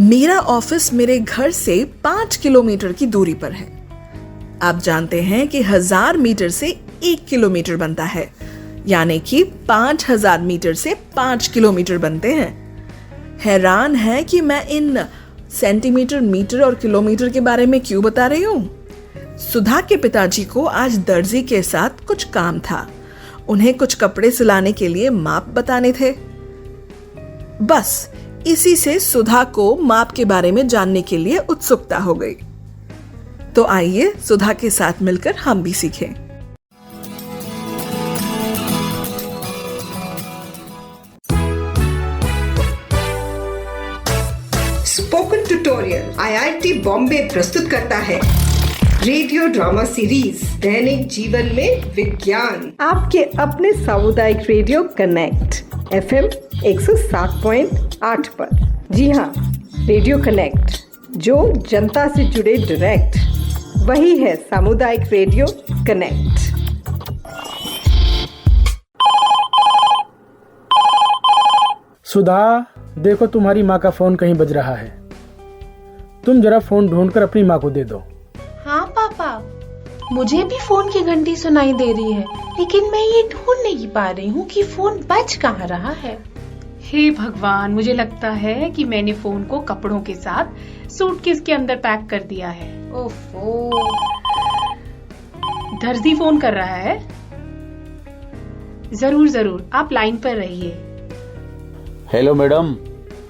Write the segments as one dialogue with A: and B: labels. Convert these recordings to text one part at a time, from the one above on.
A: मेरा ऑफिस मेरे घर से 5 किलोमीटर की दूरी पर है। आप जानते हैं कि 1000 मीटर से 1 किलोमीटर बनता है, यानी कि 5000 मीटर से 5 किलोमीटर बनते हैं। हैरान है कि मैं इन सेंटीमीटर, मीटर और किलोमीटर के बारे में क्यों बता रही हूँ। सुधा के पिताजी को आज दर्जी के साथ कुछ काम था। उन्हें कुछ कपड़े सिलाने के लिए माप बताने थे। बस इसी से सुधा को माप के बारे में जानने के लिए उत्सुकता हो गई। तो आइए सुधा के साथ मिलकर हम भी सीखें।
B: स्पोकन ट्यूटोरियल IIT बॉम्बे प्रस्तुत करता है रेडियो ड्रामा सीरीज दैनिक जीवन में विज्ञान, आपके अपने सामुदायिक रेडियो कनेक्ट FM 107.8 पर। जी हाँ, रेडियो कनेक्ट, जो जनता से जुड़े डायरेक्ट, वही है सामुदायिक रेडियो कनेक्ट।
C: सुधा, देखो तुम्हारी माँ का फोन कहीं बज रहा है। तुम जरा फोन ढूंढकर अपनी माँ को दे दो।
D: हाँ पापा, मुझे भी फोन की घंटी सुनाई दे रही है, लेकिन मैं ये ढूंढ नहीं पा रही हूँ कि फोन बज कहाँ रहा है।
E: हे भगवान, मुझे लगता है कि मैंने फोन को कपड़ों के साथ सूटकेस के अंदर पैक कर दिया है। ओफो, दर्जी फोन कर रहा है। जरूर, आप लाइन पर रहिए।
F: हेलो मैडम,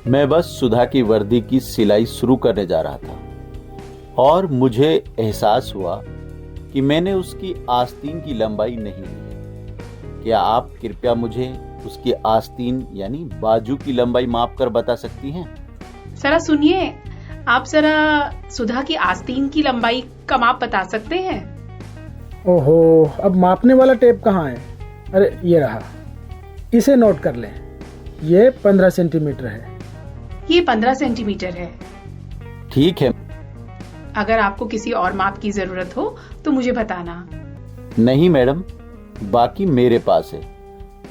F: मैं बस सुधा की वर्दी की सिलाई शुरू करने जा रहा था और मुझे एहसास हुआ कि मैंने उसकी आस्तीन की लंबाई नहीं ली। क्या आप कृपया मुझे उसकी आस्तीन यानी बाजू की लंबाई माप कर बता सकती हैं?
E: जरा सुनिए, आप जरा सुधा की आस्तीन की लंबाई का माप बता सकते हैं?
C: ओहो, अब मापने वाला टेप कहाँ है? अरे ये रहा, इसे नोट कर लें। ये 15 सेंटीमीटर है।
E: ये 15 सेंटीमीटर है।
F: ठीक है।
E: अगर आपको किसी और माप की जरूरत हो तो मुझे बताना।
F: नहीं मैडम, बाकी मेरे पास है।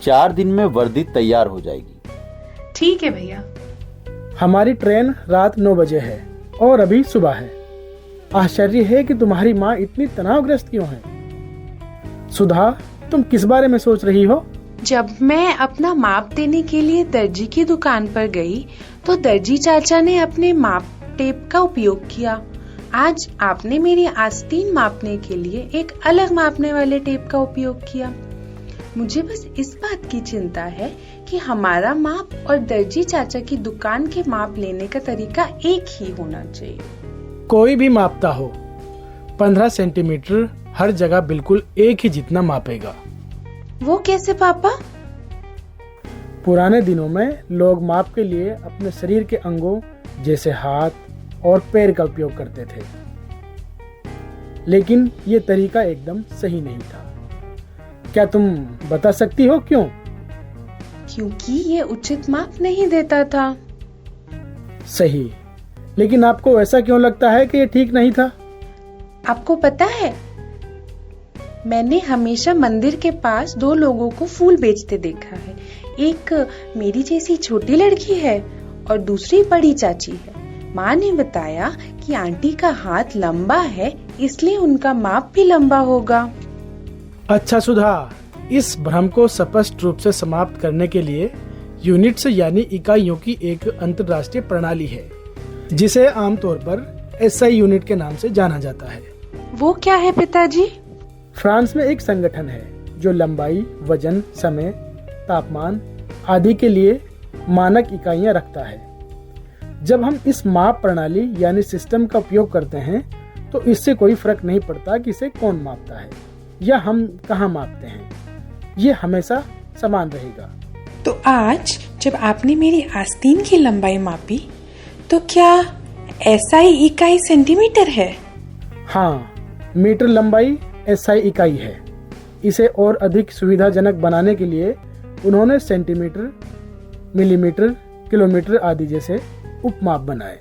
F: 4 दिन में वर्दी तैयार हो जाएगी।
E: ठीक है भैया।
C: हमारी ट्रेन रात 9 बजे है और अभी सुबह है। आश्चर्य है कि तुम्हारी माँ इतनी तनावग्रस्त क्यों है। सुधा, तुम किस बारे में सोच रही हो?
D: जब मैं अपना माप देने के लिए दर्जी की दुकान पर गई तो दर्जी चाचा ने अपने माप टेप का उपयोग किया। आज आपने मेरी आस्तीन मापने के लिए एक अलग मापने वाले टेप का उपयोग किया। मुझे बस इस बात की चिंता है कि हमारा माप और दर्जी चाचा की दुकान के माप लेने का तरीका एक ही होना चाहिए।
C: कोई भी मापता हो, 15 सेंटीमीटर हर जगह बिल्कुल एक ही जितना मापेगा।
D: वो कैसे पापा?
C: पुराने दिनों में लोग माप के लिए अपने शरीर के अंगों जैसे हाथ और पैर का उपयोग करते थे, लेकिन ये तरीका एकदम सही नहीं था। क्या तुम बता सकती हो क्यों?
D: क्योंकि ये उचित माप नहीं देता था।
C: सही, लेकिन आपको ऐसा क्यों लगता है कि ये ठीक नहीं था?
D: आपको पता है, मैंने हमेशा मंदिर के पास 2 लोगों को फूल बेचते देखा है। एक मेरी जैसी छोटी लड़की है और दूसरी बड़ी चाची है। माँ ने बताया कि आंटी का हाथ लंबा है, इसलिए उनका माप भी लंबा होगा।
C: अच्छा सुधा, इस भ्रम को स्पष्ट रूप से समाप्त करने के लिए यूनिट्स यानी इकाइयों की एक अंतर्राष्ट्रीय प्रणाली है, जिसे आमतौर पर SI यूनिट के नाम से जाना जाता है।
D: वो क्या है पिताजी?
C: फ्रांस में एक संगठन है जो लंबाई, वजन, समय, तापमान आदि के लिए मानक इकाइयां रखता है। जब हम इस माप प्रणाली यानी सिस्टम का उपयोग करते हैं तो इससे कोई फर्क नहीं पड़ता कि इसे कौन मापता है या हम कहाँ मापते हैं, ये हमेशा समान रहेगा।
G: तो आज जब आपने मेरी आस्तीन की लंबाई मापी तो क्या SI इकाई सेंटीमीटर है?
C: हाँ, मीटर लंबाई SI इकाई है। इसे और अधिक सुविधाजनक बनाने के लिए उन्होंने सेंटीमीटर, मिलीमीटर, किलोमीटर आदि जैसे उपमाप बनाए।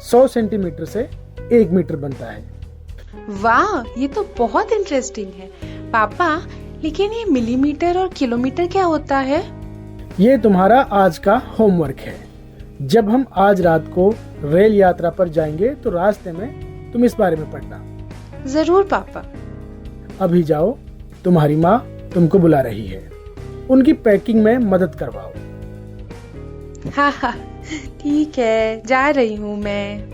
C: 100 सेंटीमीटर से 1 मीटर बनता है।
D: वाह, ये तो बहुत इंटरेस्टिंग है। पापा, लेकिन ये मिलीमीटर और किलोमीटर क्या होता है?
C: ये तुम्हारा आज का होमवर्क है। जब हम आज रात को रेल यात्रा पर जाएंगे तो रास्ते में तुम इस बारे में पढ़ना।
D: जरूर पापा।
C: अभी जाओ, तुम्हारी माँ तुमको बुला रही है। उनकी पैकिंग में मदद करवाओ।
D: हाँ हाँ ठीक है, जा रही हूँ मैं।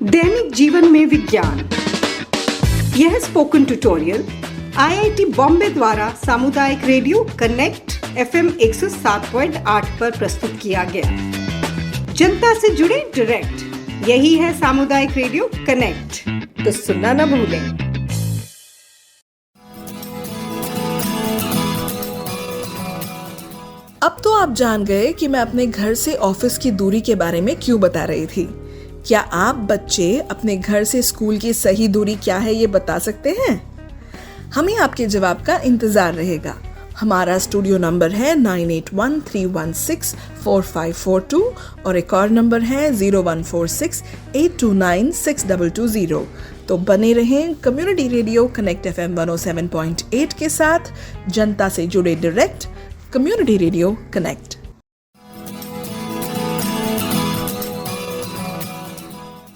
B: दैनिक जीवन में विज्ञान, यह स्पोकन ट्यूटोरियल आईआईटी बॉम्बे द्वारा सामुदायिक रेडियो कनेक्ट FM 107.8 पर प्रस्तुत किया गया। जनता से जुड़े डायरेक्ट, यही है सामुदायिक रेडियो कनेक्ट। तो सुनना न भूलें।
A: अब तो आप जान गए कि मैं अपने घर से ऑफिस की दूरी के बारे में क्यों बता रही थी। क्या आप बच्चे अपने घर से स्कूल की सही दूरी क्या है ये बता सकते हैं? हमें आपके जवाब का इंतजार रहेगा। हमारा स्टूडियो नंबर है 9813164542 और एक और नंबर है 014682962220। तो बने रहें कम्युनिटी रेडियो कनेक्ट FM 107.8 के साथ, जनता से जुड़े डायरेक्ट, कम्युनिटी रेडियो कनेक्ट।